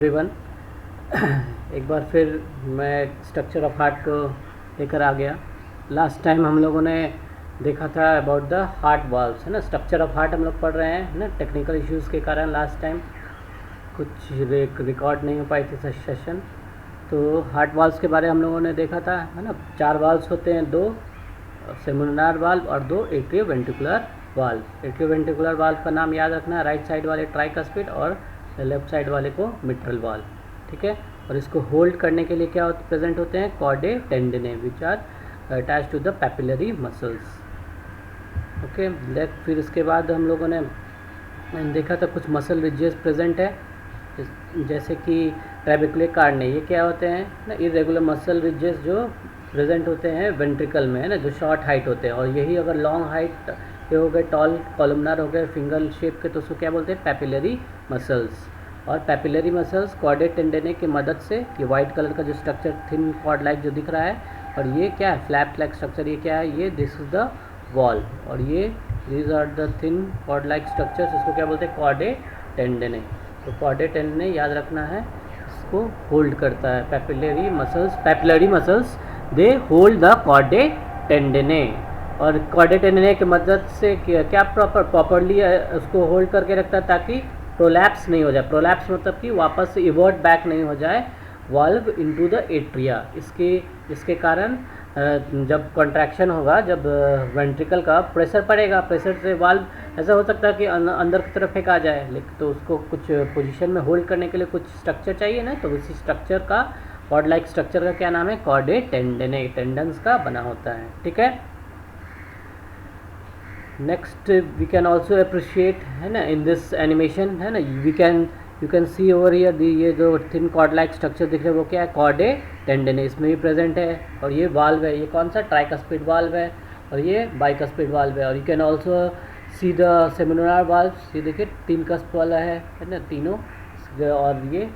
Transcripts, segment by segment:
Everyone एक बार फिर मैं स्ट्रक्चर ऑफ हार्ट को लेकर आ गया। लास्ट टाइम हम लोगों ने देखा था अबाउट द हार्ट वाल्व्स, है ना। स्ट्रक्चर ऑफ हार्ट हम लोग पढ़ रहे हैं ना। टेक्निकल इश्यूज़ के कारण लास्ट टाइम कुछ रिकॉर्ड नहीं हो पाई थी सेशन। तो हार्ट वाल्व्स के बारे में हम लोगों ने देखा था, है ना। 4 वाल्व्स होते हैं, 2 सेमिनोनार वाल्व और 2 एट्रियोवेंट्रिकुलर वाल्व। एट्रियोवेंट्रिकुलर वाल्व का नाम याद रखना है, राइट साइड वाले ट्राइकस्पिड और लेफ्ट साइड वाले को मिट्रल वाल्व, ठीक है। और इसको होल्ड करने के लिए क्या प्रेजेंट होते हैं, chordae tendineae which are attached to the papillary muscles, okay. फिर इसके बाद हम लोगों ने देखा था कुछ मसल रिजेस प्रेजेंट है, जैसे कि ट्रैबिकुलर कार्ने। ये क्या होते हैं ना, इरेगुलर मसल रिजेस जो प्रेजेंट होते हैं वेंट्रिकल में, है ना, जो शॉर्ट हाइट होते हैं। और यही अगर लॉन्ग हाइट ये हो गए, टॉल कॉलमनार हो गए, फिंगर शेप के, तो उसको क्या बोलते हैं, पैपिलरी मसल्स। और पैपिलरी मसल्स कॉर्डे टेंडने की मदद से, ये वाइट कलर का जो स्ट्रक्चर थिन कॉर्ड लाइक जो दिख रहा है, और ये क्या है, फ्लैप लाइक स्ट्रक्चर, ये क्या है, ये दिस इज द वॉल। और ये these are the thin cord like structures, इसको क्या बोलते हैं, कॉर्डे टेंडने। तो कॉर्डे टेंडने याद रखना है, इसको होल्ड करता है papillary muscles they hold the chordae tendineae. और कॉर्डे टेंडने की मदद से क्या प्रॉपरली उसको होल्ड करके रखता है, ताकि प्रोलैप्स नहीं हो जाए। प्रोलैप्स मतलब कि वापस से इवर्ट बैक नहीं हो जाए वाल्व इनटू द एट्रिया। इसके कारण जब कॉन्ट्रैक्शन होगा, जब वेंट्रिकल का प्रेशर पड़ेगा, प्रेशर से वाल्व ऐसा हो सकता है कि अंदर की तरफ फेंका जाए, लेकिन तो उसको कुछ पोजीशन में होल्ड करने के लिए कुछ स्ट्रक्चर चाहिए ना। तो उसी स्ट्रक्चर का, कॉर्ड लाइक स्ट्रक्चर का क्या नाम है, कॉर्डे टेंडने, टेंडन्स का बना होता है, ठीक है। Next we can also appreciate, है ना, इन दिस एनिमेशन, है ना, you can see over here ये जो थिन कॉर्ड लाइक स्ट्रक्चर दिख रहे हैं वो क्या है, कॉर्डे टेंडने, इसमें भी प्रेजेंट है। और ये वाल्व है, ये कौन सा, ट्राइकस्पिड वाल्व है, और ये बाइकस्पिड वाल्व है। और you can also see the semilunar valve, ये देखिए 3 कस्प वाला है ना, तीनों। और ये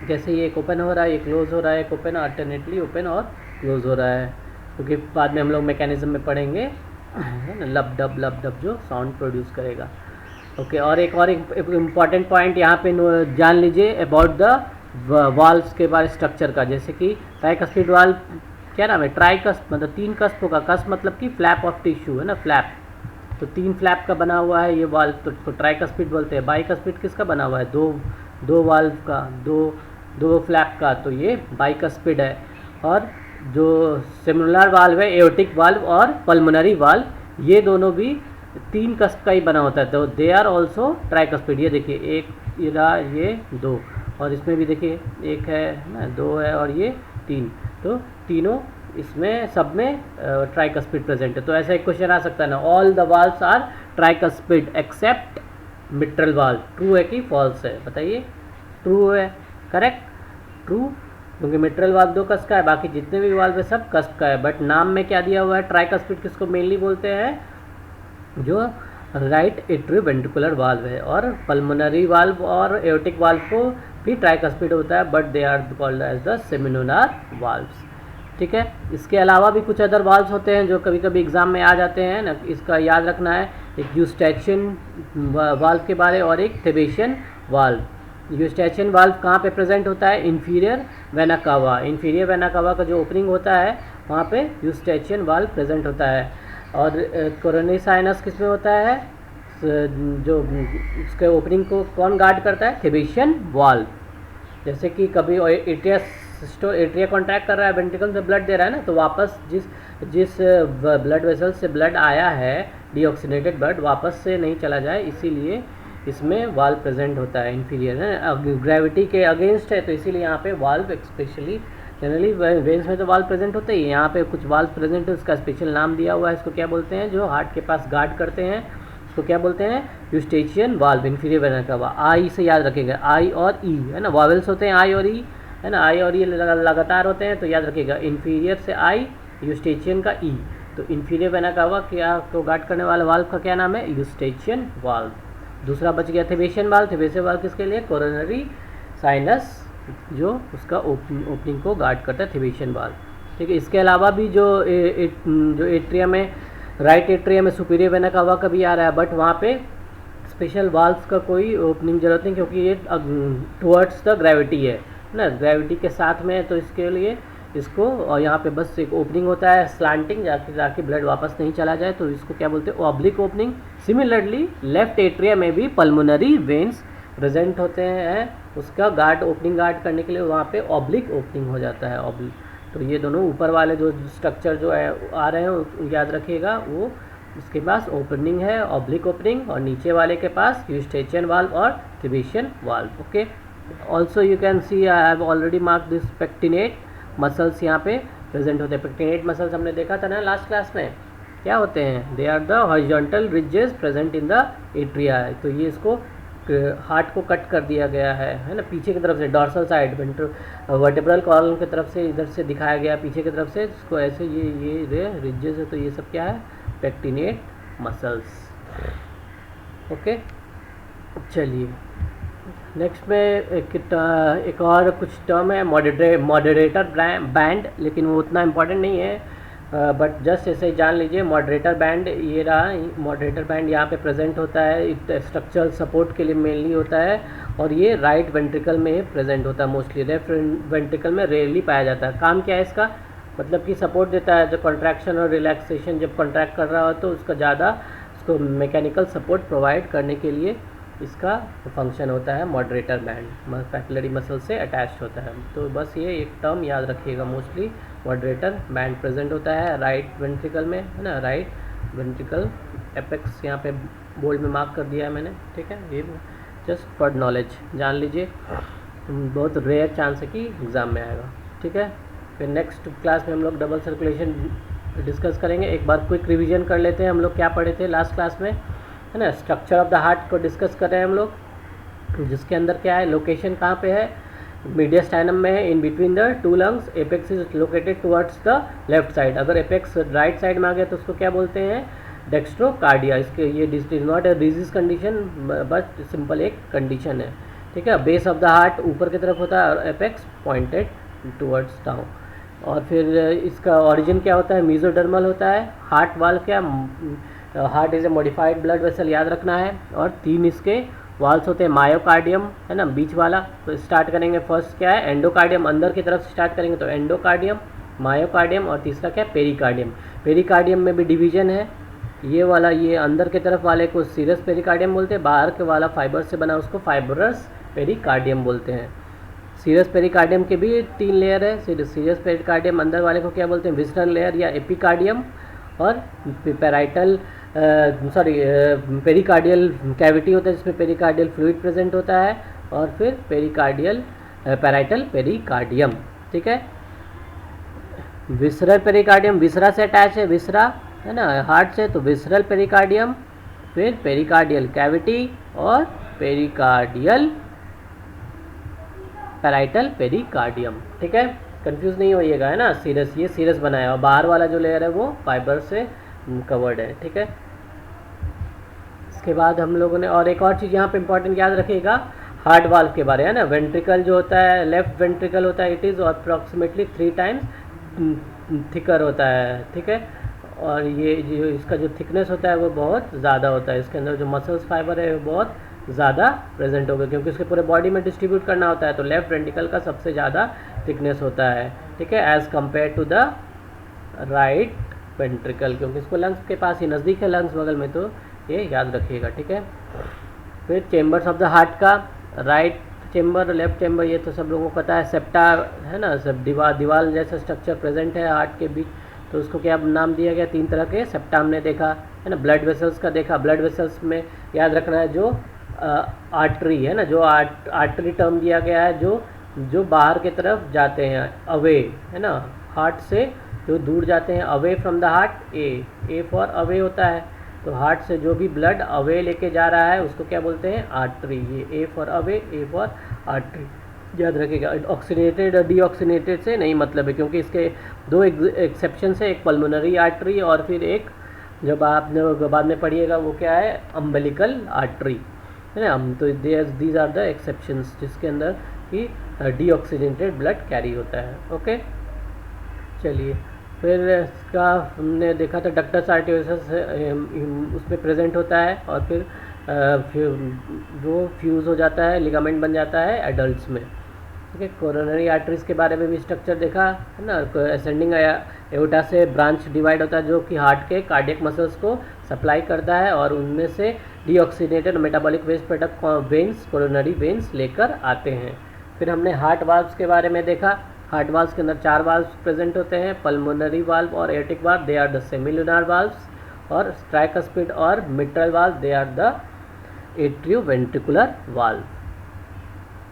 जैसे ये एक ओपन हो रहा है, ये क्लोज हो रहा है, एक ओपन, अल्टरनेटली ओपन और क्लोज हो रहा है, क्योंकि बाद में हम लोग मैकेनिज्म में पढ़ेंगे, है ना, लब डब जो साउंड प्रोड्यूस करेगा, ओके। और एक इम्पॉर्टेंट पॉइंट यहाँ पे जान लीजिए अबाउट द वाल्व्स के बारे स्ट्रक्चर का। जैसे कि ट्राइकस्पिड वाल्व क्या नाम है, ट्राइकस्प मतलब 3 कस्प होगा, कस्प मतलब कि फ्लैप ऑफ टिश्यू, है ना, फ्लैप। तो 3 फ्लैप का बना हुआ है ये वाल्व, तो ट्राइकस्पिड बोलते हैं। बाइकस्पिड किसका बना हुआ है, दो वाल्व का, दो फ्लैप का, तो ये बाइकस्पिड है। और जो सेमिनोनार वाल्व है, एओर्टिक वाल्व और पल्मोनरी वाल्व, ये दोनों भी 3 कस्प का ही बना होता है, तो दे आर ऑल्सो ट्राइकस्पिड। ये देखिए, एक ये 2, और इसमें भी देखिए एक है ना, 2 है, और ये 3, तो तीनों इसमें सब में ट्राइकस्पिड प्रेजेंट है। तो ऐसा एक क्वेश्चन आ सकता है ना, all the valves are tricuspid except mitral valve. True है कि फॉल्स है, बताइए। ट्रू है, करेक्ट, ट्रू, क्योंकि मिट्रल वाल्व 2 कस्प का है, बाकी जितने भी वाल्व है सब कस्प का है। बट नाम में क्या दिया हुआ है, ट्राइकस्पिड किसको मेनली बोलते हैं, जो राइट एट्रियोवेंट्रिकुलर वाल्व है। और पल्मोनरी वाल्व और एओर्टिक वाल्व को भी ट्राइकस्पिड होता है, but they are called as the semilunar valves, ठीक है। इसके अलावा भी कुछ अदर वाल्व्स होते हैं जो कभी कभी एग्जाम में आ जाते हैं ना, इसका याद रखना है। एक यूस्टैचियन वाल्व के बारे और एक थेबेशियन वाल्व। यूस्टैचियन वाल्व कहाँ पे प्रेजेंट होता है, inferior vena cava. Inferior vena cava का जो ओपनिंग होता है वहाँ पे यूस्टैचियन वाल्व प्रेजेंट होता है। और कोरोनरी साइनस किस में होता है, जो उसके ओपनिंग को कौन गार्ड करता है, थेबेशियन वाल्व। जैसे कि कभी एट्रिया कॉन्ट्रैक्ट कर रहा है, वेंट्रिकल से ब्लड दे रहा है ना, तो वापस जिस ब्लड वेसल से ब्लड आया है, डीऑक्सीनेटेड ब्लड, वापस से नहीं चला जाए, इसीलिए इसमें वाल्व प्रेजेंट होता है। इन्फीरियर है, ग्रेविटी के अगेंस्ट है, तो इसीलिए यहाँ पे वाल्व स्पेशली, जनरली वेन्स में तो वाल्व प्रेजेंट होते ही, यहाँ पे कुछ वाल्व प्रेजेंट है, उसका स्पेशल नाम दिया हुआ है। इसको क्या बोलते हैं, जो हार्ट के पास गार्ड करते हैं, उसको क्या बोलते हैं, Eustachian valve, inferior vena cava. आई से याद रखेगा, आई और ई, है ना, वॉवेल्स होते हैं आई और ई, है ना, आई और ई लगातार होते हैं, तो याद रखिएगा इन्फीरियर से आई, यूस्टेचियन का ई। तो इन्फीरियर वेना कावा क्या को गार्ड करने वाला वाल्व का क्या नाम है, यूस्टेचियन वाल्व। दूसरा बच गया थेबेशियन वाल्व। थेबेशियन वाल्व किसके लिए, कोरोनरी साइनस, जो उसका ओपनिंग को गार्ड करता है, थेबेशियन वाल्व, ठीक है। इसके अलावा भी जो एट्रिया में, राइट एट्रिया में सुपीरियर वेना कावा का भी आ रहा है, बट वहाँ पे स्पेशल वाल्व्स का कोई ओपनिंग ज़रूरत नहीं, क्योंकि ये टुवर्ड्स द ग्रेविटी है ना, ग्रेविटी के साथ में है, तो इसके लिए इसको और यहाँ पे बस एक ओपनिंग होता है स्लांटिंग, जाके ब्लड वापस नहीं चला जाए, तो इसको क्या बोलते हैं, oblique opening. Similarly left atria में भी पल्मोनरी वेन्स प्रेजेंट होते हैं, उसका गार्ड ओपनिंग गार्ड करने के लिए वहाँ पे ऑब्लिक ओपनिंग हो जाता है, ऑब्लिक। तो ये दोनों ऊपर वाले जो स्ट्रक्चर जो है आ रहे हैं याद रखिएगा, वो इसके पास ओपनिंग है ऑब्लिक ओपनिंग, और नीचे वाले के पास यूस्टेचियन वाल्व और Thebesian valve. Okay, also you can see I have already mark this pectinate muscles यहाँ पे प्रेजेंट होते हैं। पेक्टिनेट मसल्स हमने देखा था ना लास्ट क्लास में, क्या होते हैं, they are the horizontal ridges present in the atria. तो ये इसको हार्ट को कट कर दिया गया है ना, पीछे की तरफ से डॉर्सल साइड वर्टेब्रल कॉलम की तरफ से इधर से दिखाया गया पीछे की तरफ से, इसको ऐसे ये रिजेस है, तो ये सब क्या है, पेक्टिनेट मसल्स। ओके, चलिए नेक्स्ट में एक और कुछ टर्म है, मॉडरेटर बैंड, लेकिन वो उतना इम्पोर्टेंट नहीं है, बट जस्ट ऐसे ही जान लीजिए। मॉडरेटर बैंड ये रहा, मॉडरेटर बैंड यहाँ पे प्रेजेंट होता है, स्ट्रक्चरल सपोर्ट के लिए मेनली होता है, और ये राइट वेंट्रिकल में ही प्रेजेंट होता है मोस्टली, लेफ्ट वेंट्रिकल में रेयरली पाया जाता है। काम क्या है इसका, मतलब कि सपोर्ट देता है, जो कॉन्ट्रैक्शन और रिलैक्सेशन जब कॉन्ट्रैक्ट कर रहा हो तो उसका ज़्यादा उसको मैकेनिकल सपोर्ट प्रोवाइड करने के लिए इसका फंक्शन होता है। मॉडरेटर बैंड पैपिलरी मसल से अटैच्ड होता है, तो बस ये एक टर्म याद रखिएगा, मोस्टली मॉडरेटर बैंड प्रेजेंट होता है राइट वेंट्रिकल में, है ना, राइट वेंट्रिकल एपेक्स यहाँ पे बोल्ड में मार्क कर दिया है मैंने, ठीक है, ये जस्ट फॉर नॉलेज जान लीजिए, बहुत रेयर चांस है कि एग्ज़ाम में आएगा, ठीक है। फिर नेक्स्ट क्लास में हम लोग डबल सर्कुलेशन डिस्कस करेंगे। एक बार क्विक रिवीजन कर लेते हैं, हम लोग क्या पढ़े थे लास्ट क्लास में, है ना, स्ट्रक्चर ऑफ द हार्ट को डिस्कस कर रहे हैं हम लोग, जिसके अंदर क्या है, लोकेशन कहाँ पे है, मीडियस्टाइनम में है, in between the two lungs, apex is located towards the left side. अगर एपेक्स राइट साइड में आ गया तो उसको क्या बोलते हैं, डेक्स्ट्रोकार्डिया। इसके ये is not a disease condition, but simple एक कंडीशन है, ठीक है। बेस ऑफ द हार्ट ऊपर की तरफ होता है और एपेक्स पॉइंटेड टुवर्ड्स डाउन। और फिर इसका ओरिजिन क्या होता है, मीजोडर्मल होता है। हार्ट वाल्व क्या, heart is a modified blood vessel, याद रखना है। और 3 इसके वाल्स होते हैं, मायोकार्डियम है ना बीच वाला। तो स्टार्ट करेंगे, फर्स्ट क्या है, एंडोकार्डियम, अंदर की तरफ से स्टार्ट करेंगे तो एंडोकार्डियम, मायोकार्डियम, और तीसरा क्या है, पेरिकार्डियम। पेरिकार्डियम में भी डिवीजन है, ये वाला, ये अंदर की तरफ वाले को सीरस पेरिकार्डियम बोलते हैं, बाहर के वाला फाइबर से बना उसको फाइबरस पेरिकार्डियम बोलते हैं। सीरस पेरिकार्डियम के भी 3 लेयर है। सीरस पेरिकार्डियम अंदर वाले को क्या बोलते हैं, विसरल लेयर या एपिकार्डियम, और पेराइटल पेरिकार्डियल कैविटी होता है जिसमें पेरिकार्डियल फ्लूइड प्रेजेंट होता है, और फिर पेरिकार्डियल पेराइटल पेरिकार्डियम, ठीक है। विसरल पेरिकार्डियम विसरा से अटैच है, विसरा है ना हार्ट से, तो विसरल पेरिकार्डियम, फिर पेरिकार्डियल कैविटी और पेरिकार्डियल पेराइटल पेरिकार्डियम, ठीक है। कंफ्यूज नहीं होइएगा, है ना, सीरस, ये सीरस बनाया, और बाहर वाला जो लेयर है वो फाइबर से कवर्ड है, ठीक है। इसके बाद हम लोगों ने और एक और चीज़ यहाँ पे इंपॉर्टेंट याद रखिएगा, हार्ट वाल्व के बारे, है ना। वेंट्रिकल जो होता है, लेफ्ट वेंट्रिकल होता है, it is approximately 3 times thicker होता है, ठीक है। और ये जो इसका जो थिकनेस होता है वो बहुत ज़्यादा होता है, इसके अंदर जो मसल्स फाइबर है वो बहुत ज़्यादा प्रेजेंट होगा, क्योंकि उसके पूरे बॉडी में डिस्ट्रीब्यूट करना होता है, तो लेफ्ट वेंट्रिकल का सबसे ज़्यादा थिकनेस होता है, ठीक है, as compare to the right ventricle, क्योंकि इसको लंग्स के पास ही नज़दीक है, लंग्स बगल में, तो ये याद रखिएगा, ठीक है। फिर चेम्बर्स ऑफ द हार्ट का, राइट चेम्बर, लेफ्ट चेम्बर, ये तो सब लोगों को पता है। सेप्टा है ना, सब दीवार जैसा स्ट्रक्चर प्रेजेंट है हार्ट के बीच, तो उसको क्या नाम दिया गया, 3 तरह के सेप्टा हमने देखा, है ना। ब्लड वेसल्स का देखा, ब्लड वेसल्स में याद रखना है जो आर्टरी है ना, जो आर्टरी टर्म दिया गया है, जो बाहर की तरफ जाते हैं, अवे, है ना, हार्ट से जो दूर जाते हैं, away from the heart, A for away होता है, तो हार्ट से जो भी ब्लड अवे लेके जा रहा है उसको क्या बोलते हैं, आर्टरी। ये A for away, A for artery, याद रखिएगा। ऑक्सीनेटेड और डीऑक्सीनेटेड से नहीं मतलब है, क्योंकि इसके 2 एक्सेप्शन है, एक पल्मोनरी आर्टरी और फिर एक जब आपने बाद में पढ़िएगा वो क्या है, अम्बिलिकल आर्टरी, है ना। तो दीज आर द एक्सेप्शंस जिसके अंदर कि डीऑक्सीनेटेड ब्लड कैरी होता है, ओके। चलिए, फिर इसका हमने देखा था डक्टस आर्टेरियोसस उसमें प्रेजेंट होता है, और फिर वो फ्यूज़ हो जाता है, लिगामेंट बन जाता है एडल्ट्स में। ठीक है, कोरोनरी आर्टरीज के बारे में भी स्ट्रक्चर देखा है ना। असेंडिंग एओर्टा से ब्रांच डिवाइड होता है जो कि हार्ट के कार्डियक मसल्स को सप्लाई करता है, और उनमें से deoxygenated metabolic waste product veins, coronary veins लेकर आते हैं। फिर हमने हार्ट वाल्व्स के बारे में देखा। हार्ट वाल्व्स के अंदर 4 वाल्व्स प्रेजेंट होते हैं, पल्मोनरी वाल्व और aortic valve, they are the semilunar valves, और ट्राइकस्पिड और mitral valve, they are the atrioventricular valve.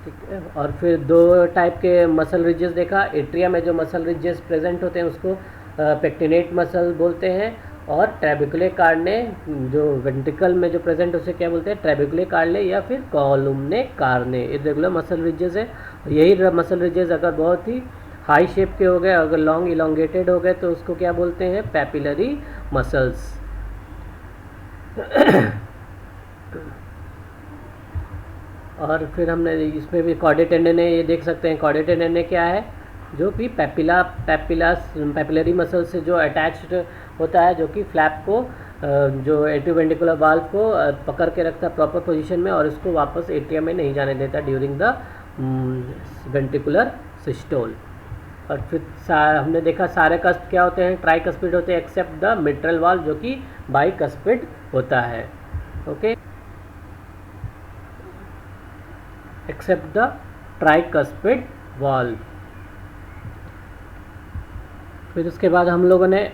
ठीक है, और फिर 2 टाइप के मसल रिजेस देखा। एट्रिया में जो मसल रिजेस प्रेजेंट होते हैं उसको पेक्टिनेट मसल बोलते हैं, और ट्रेबिकुले कार्ने जो वेंट्रिकल में जो प्रेजेंट उसे क्या बोलते हैं, ट्रेबिकुले कार्ले या फिर कॉलुमने कार्ने, इरेगुलर मसल रिजेस है। यही मसल रिजेस अगर बहुत ही हाई शेप के हो गए, अगर लॉन्ग इलोंगेटेड हो गए, तो उसको क्या बोलते हैं, पैपिलरी मसल्स। और फिर हमने इसमें भी कॉर्डेट टेंडन है, ये देख सकते हैं। कॉर्डेट टेंडन क्या है, जो कि पैपिलरी मसल से जो अटैच्ड होता है, जो कि फ्लैप को जो एट्रियोवेंट्रिकुलर वाल्व को पकड़ के रखता है प्रॉपर पोजीशन में, और इसको वापस एट्रियम में नहीं जाने देता ड्यूरिंग द वेंट्रिकुलर सिस्टोल। और फिर हमने देखा सारे कस्प क्या होते हैं, ट्राइकस्पिड होते हैं, एक्सेप्ट द मिट्रल वाल्व जो कि बाइकस्पिड होता है। Okay, except the tricuspid valve. फिर उसके बाद हम लोगों ने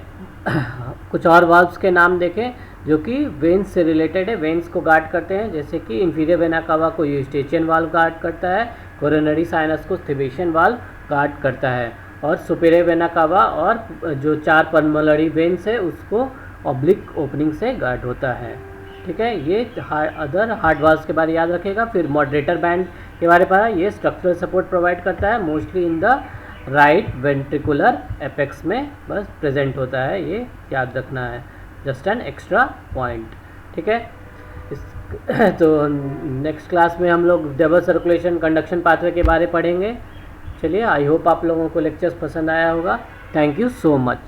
कुछ और वाल्व्स के नाम देखे जो कि वेन्स से रिलेटेड है, वेन्स को गार्ड करते हैं, जैसे कि इंफीरियर वेना कावा को यूस्टेचियन वाल्व गार्ड करता है, कोरोनरी साइनस को स्टिवेशन वाल्व गार्ड करता है, और सुपीरियर वेना कावा और जो 4 पल्मोनरी वेन्स है उसको ऑब्लिक ओपनिंग से गार्ड होता है। ठीक है, ये अदर हार्ट वाल्व्स के बारे में याद रखेगा। फिर मॉडरेटर बैंड के बारे में पढ़ा, ये स्ट्रक्चरल सपोर्ट प्रोवाइड करता है, mostly in the right ventricular apex में बस प्रेजेंट होता है, ये याद रखना है, जस्ट एन एक्स्ट्रा पॉइंट। ठीक है, तो नेक्स्ट क्लास में हम लोग डबल सर्कुलेशन कंडक्शन पाथवे के बारे पढ़ेंगे। चलिए, आई होप आप लोगों को लेक्चर्स पसंद आया होगा। Thank you so much.